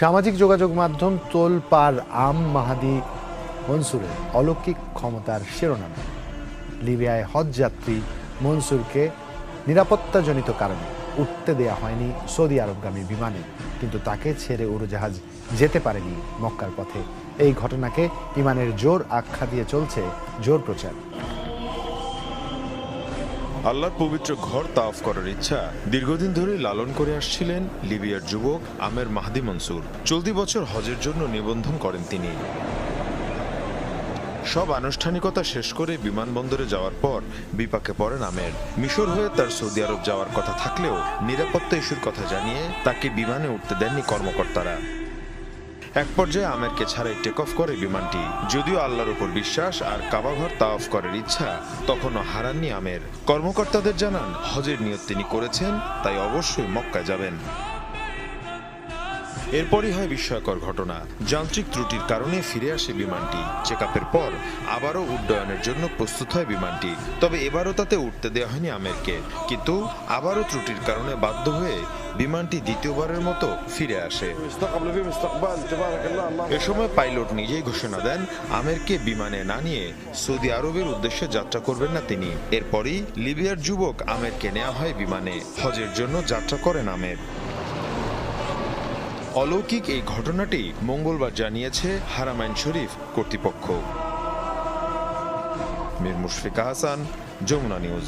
সামাজিক যোগাযোগ মাধ্যম তোলপাড় আম মাহাদি মনসুরের অলৌকিক ক্ষমতার শিরোনামে। লিবিয়ায় হজযাত্রী মনসুরকে নিরাপত্তাজনিত কারণে উঠতে দেয়া হয়নি সৌদি আরবগামী বিমানে, কিন্তু তাকে ছেড়ে উড়োজাহাজ যেতে পারেনি মক্কার পথে। এই ঘটনাকে ইমানের জোর আখ্যা দিয়ে চলছে জোর প্রচার। আল্লাহর পবিত্র ঘর তাওয়াফ করার ইচ্ছা দীর্ঘদিন ধরে লালন করে আসছিলেন লিবিয়ার যুবক আমের মাহদি মনসুর। চলতি বছর হজের জন্য নিবন্ধন করেন তিনি। সব আনুষ্ঠানিকতা শেষ করে বিমানবন্দরে যাওয়ার পর বিপাকে পড়েন আমের। মিশর হয়ে তার সৌদি আরব যাওয়ার কথা থাকলেও নিরাপত্তা ইস্যুর কথা জানিয়ে তাকে বিমানে উঠতে দেননি কর্মকর্তারা। এক পর্যায়ে আমেরকে ছাড়াই টেক অফ করে বিমানটি। যদিও আল্লাহর উপর বিশ্বাস আর কাবাঘর তাওয়াফ করার ইচ্ছা তখনও হারাননি আমের। কর্মকর্তাদের জানান হজের নিয়ত তিনি করেছেন, তাই অবশ্যই মক্কায় যাবেন। এরপরই হয় বিস্ময়কর ঘটনা। যান্ত্রিক ত্রুটির কারণে ফিরে আসে বিমানটি। চেকআপের পর আবারও উড্ডয়নের জন্য প্রস্তুত হয় বিমানটি। তবে এবারও তাতে উঠতে দেওয়া হয়নি আমেরকে, কিন্তু আবারও ত্রুটির কারণে বাধ্য হয়ে বিমানটি দ্বিতীয়বারের মতো ফিরে আসে। এ সময় পাইলট নিজেই ঘোষণা দেন আমেরকে বিমানে না নিয়ে সৌদি আরবের উদ্দেশ্যে যাত্রা করবেন না তিনি। এরপরই লিবিয়ার যুবক আমেরকে নেওয়া হয় বিমানে। হজের জন্য যাত্রা করেন আমের। অলৌকিক এই ঘটনাটি মঙ্গলবার জানিয়েছে হারামাইন শরীফ কর্তৃপক্ষ। মীর মুশফিকা হাসান, যমুনা নিউজ।